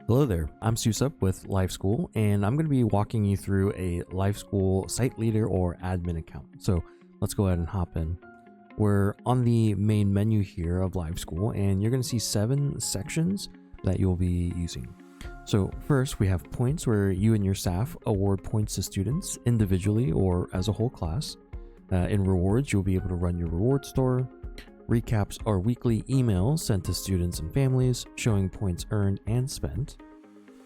Hello there, I'm Susup with LiveSchool, and I'm going to be walking you through a LiveSchool site leader or admin account. So let's go ahead and hop in. We're on the main menu here of LiveSchool, and you're going to see 7 sections that you'll be using. So first, we have points, where you and your staff award points to students individually or as a whole class. In rewards, you'll be able to run your reward store. Recaps are weekly emails sent to students and families showing points earned and spent.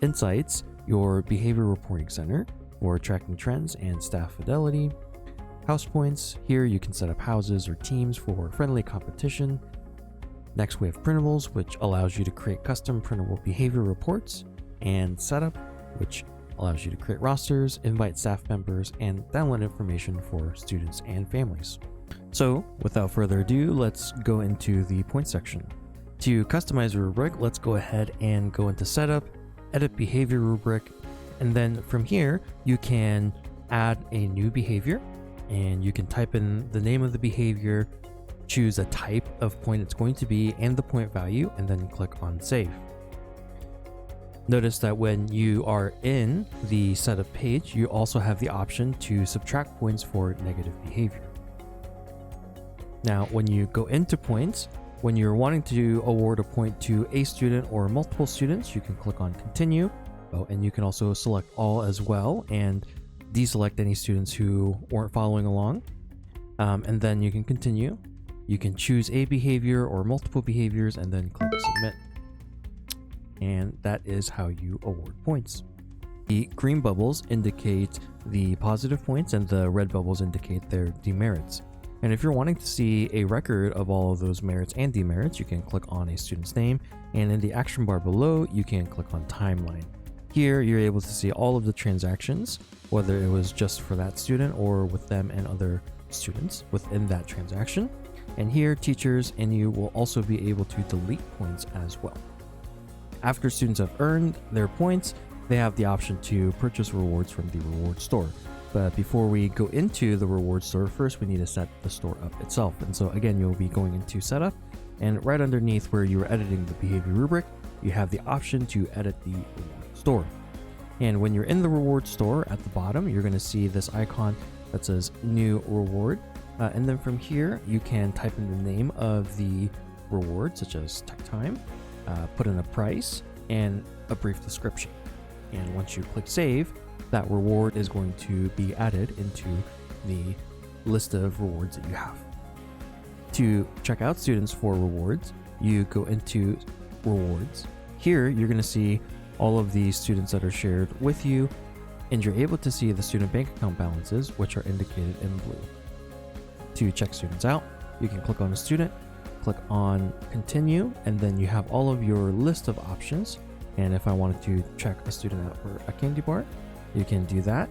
Insights, your behavior reporting center for tracking trends and staff fidelity. House points, here you can set up houses or teams for friendly competition. Next, we have printables, which allows you to create custom printable behavior reports. And setup, which allows you to create rosters, invite staff members, and download information for students and families. So without further ado, let's go into the point section. To customize your rubric, let's go ahead and go into setup, edit behavior rubric, and then from here you can add a new behavior, and you can type in the name of the behavior, choose a type of point it's going to be and the point value, and then click on save. Notice that when you are in the setup page, you also have the option to subtract points for negative behavior. Now, when you go into points, when you're wanting to award a point to a student or multiple students, you can click on continue. Oh, and you can also select all as well and deselect any students who weren't following along. And then you can continue. You can choose a behavior or multiple behaviors and then click submit. And that is how you award points. The green bubbles indicate the positive points and the red bubbles indicate their demerits. And if you're wanting to see a record of all of those merits and demerits, you can click on a student's name, and in the action bar below, you can click on timeline. Here, you're able to see all of the transactions, whether it was just for that student or with them and other students within that transaction. And here, teachers and you will also be able to delete points as well. After students have earned their points, they have the option to purchase rewards from the reward store. But before we go into the reward store, first we need to set the store up itself. And so again, you'll be going into setup, and right underneath where you are editing the behavior rubric, you have the option to edit the reward store. And when you're in the reward store at the bottom, you're going to see this icon that says new reward. And then from here, you can type in the name of the reward, such as tech time, put in a price and a brief description. And once you click save, that reward is going to be added into the list of rewards that you have. To check out students for rewards, you go into rewards. Here, you're going to see all of the students that are shared with you, and you're able to see the student bank account balances, which are indicated in blue. To check students out, you can click on a student, click on continue, and then you have all of your list of options. And if I wanted to check a student out for a candy bar, you can do that,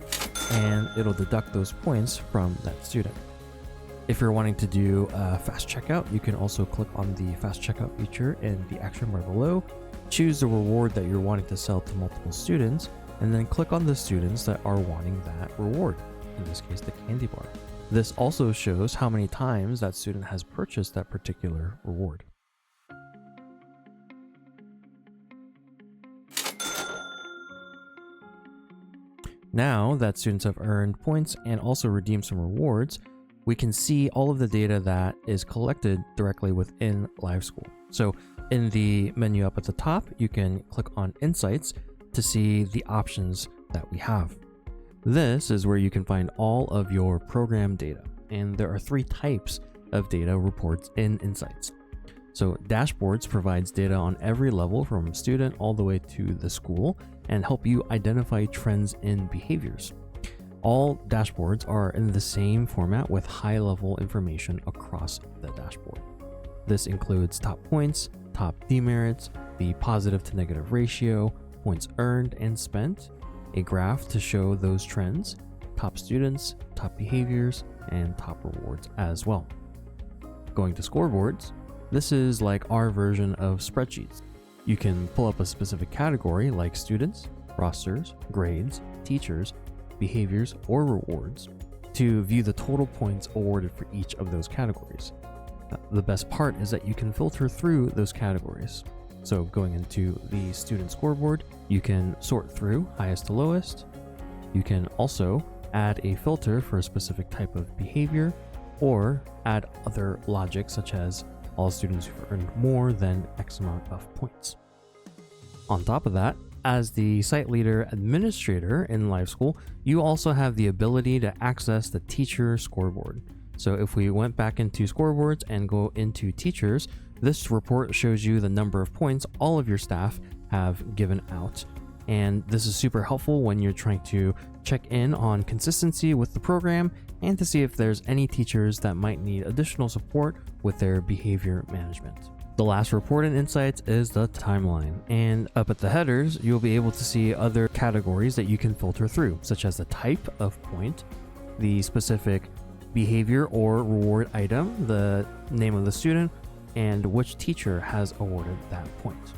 and it'll deduct those points from that student. If you're wanting to do a fast checkout, you can also click on the fast checkout feature in the action bar below, choose the reward that you're wanting to sell to multiple students, and then click on the students that are wanting that reward, in this case, the candy bar. This also shows how many times that student has purchased that particular reward. Now that students have earned points and also redeemed some rewards, we can see all of the data that is collected directly within LiveSchool. So in the menu up at the top, you can click on Insights to see the options that we have. This is where you can find all of your program data, and there are 3 types of data reports in Insights. So dashboards provides data on every level from student all the way to the school and help you identify trends in behaviors. All dashboards are in the same format with high-level information across the dashboard. This includes top points, top demerits, the positive to negative ratio, points earned and spent, a graph to show those trends, top students, top behaviors, and top rewards as well. Going to scoreboards, this is like our version of spreadsheets. You can pull up a specific category like students, rosters, grades, teachers, behaviors, or rewards to view the total points awarded for each of those categories. The best part is that you can filter through those categories. So going into the student scoreboard, you can sort through highest to lowest. You can also add a filter for a specific type of behavior, or add other logic such as all students who've earned more than X amount of points. On top of that, as the site leader administrator in LiveSchool, you also have the ability to access the teacher scoreboard. So if we went back into scoreboards and go into teachers, this report shows you the number of points all of your staff have given out. And this is super helpful when you're trying to check in on consistency with the program and to see if there's any teachers that might need additional support with their behavior management. The last report and insights is the timeline, and up at the headers, you'll be able to see other categories that you can filter through, such as the type of point, the specific behavior or reward item, the name of the student, and which teacher has awarded that point.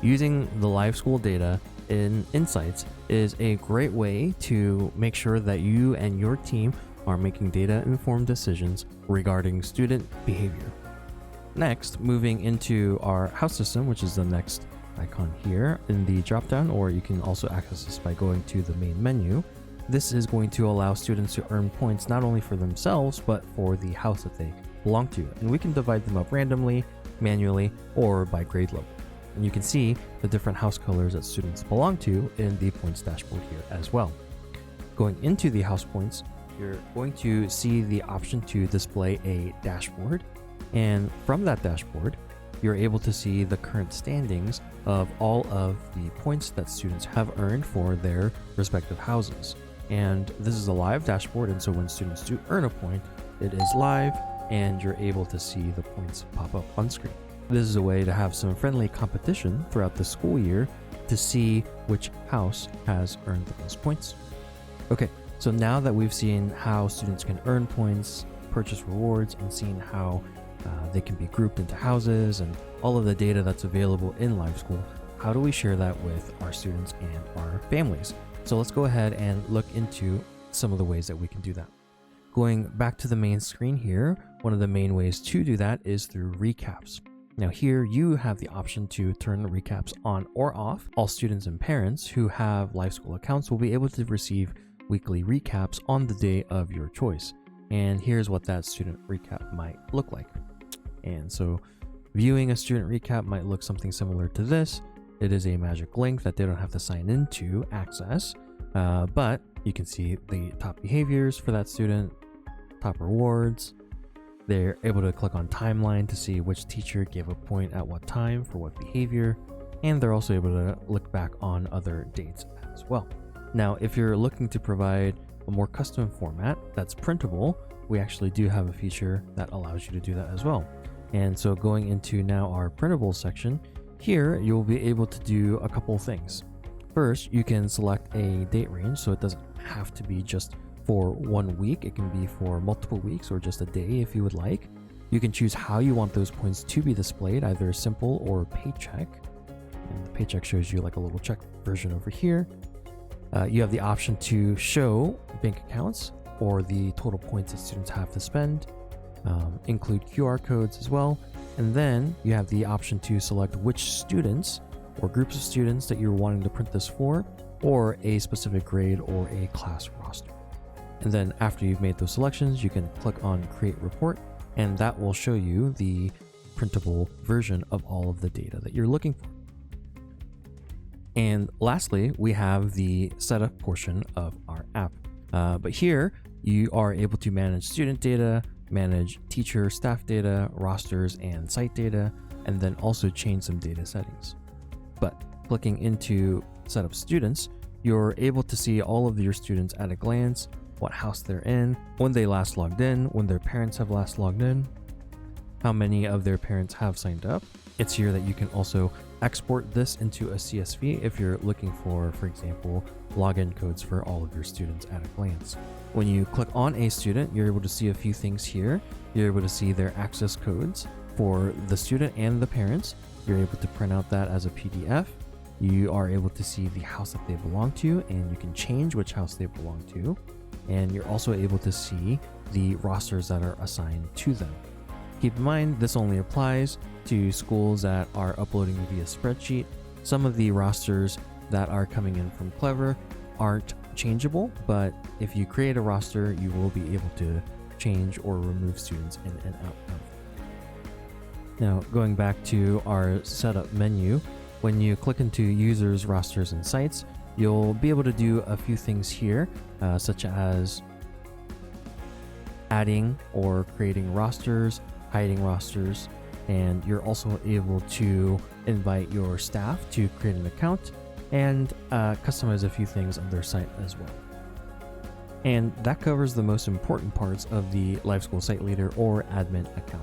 Using the LiveSchool data in Insights is a great way to make sure that you and your team are making data-informed decisions regarding student behavior. Next, moving into our house system, which is the next icon here in the dropdown, or you can also access this by going to the main menu. This is going to allow students to earn points not only for themselves, but for the house that they belong to. And we can divide them up randomly, manually, or by grade level. And you can see the different house colors that students belong to in the points dashboard here as well. Going into the house points, you're going to see the option to display a dashboard. And from that dashboard, you're able to see the current standings of all of the points that students have earned for their respective houses. And this is a live dashboard, and so when students do earn a point, it is live and you're able to see the points pop up on screen. This is a way to have some friendly competition throughout the school year to see which house has earned the most points. Okay, so now that we've seen how students can earn points, purchase rewards, and seen how they can be grouped into houses and all of the data that's available in LiveSchool, how do we share that with our students and our families? So let's go ahead and look into some of the ways that we can do that. Going back to the main screen here, one of the main ways to do that is through recaps. Now here you have the option to turn the recaps on or off. All students and parents who have LiveSchool accounts will be able to receive weekly recaps on the day of your choice. And here's what that student recap might look like. And so viewing a student recap might look something similar to this. It is a magic link that they don't have to sign in to access, but you can see the top behaviors for that student, top rewards. They're able to click on timeline to see which teacher gave a point at what time for what behavior, and they're also able to look back on other dates as well. Now, if you're looking to provide a more custom format that's printable, we actually do have a feature that allows you to do that as well. And so going into now our printable section, here you'll be able to do a couple things. First, you can select a date range, so it doesn't have to be just for 1 week. It can be for multiple weeks or just a day if you would like. You can choose how you want those points to be displayed, either simple or paycheck. And the paycheck shows you like a little check version over here. You have the option to show bank accounts or the total points that students have to spend, include QR codes as well. And then you have the option to select which students or groups of students that you're wanting to print this for, or a specific grade or a class roster. And then after you've made those selections, you can click on Create Report, and that will show you the printable version of all of the data that you're looking for. And lastly, we have the setup portion of our app. But here you are able to manage student data, manage teacher, staff data, rosters, and site data, and then also change some data settings. But clicking into Setup Students, you're able to see all of your students at a glance, what house they're in, when they last logged in, when their parents have last logged in, how many of their parents have signed up. It's here that you can also export this into a CSV if you're looking for example, login codes for all of your students at a glance. When you click on a student, you're able to see a few things here. You're able to see their access codes for the student and the parents. You're able to print out that as a PDF. You are able to see the house that they belong to, and you can change which house they belong to. And you're also able to see the rosters that are assigned to them. Keep in mind, this only applies to schools that are uploading via spreadsheet. Some of the rosters that are coming in from Clever aren't changeable, but if you create a roster, you will be able to change or remove students in and out of. Now, going back to our setup menu, when you click into users, rosters, and sites, you'll be able to do a few things here, such as adding or creating rosters, hiding rosters, and you're also able to invite your staff to create an account and customize a few things on their site as well. And that covers the most important parts of the LiveSchool site leader or admin account.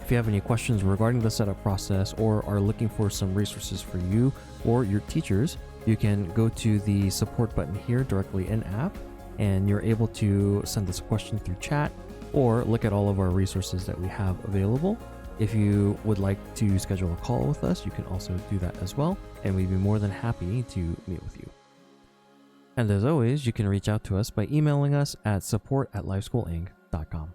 If you have any questions regarding the setup process or are looking for some resources for you or your teachers, you can go to the support button here directly in app, and you're able to send us a question through chat or look at all of our resources that we have available. If you would like to schedule a call with us, you can also do that as well, and we'd be more than happy to meet with you. And as always, you can reach out to us by emailing us at support@liveschoolinc.com.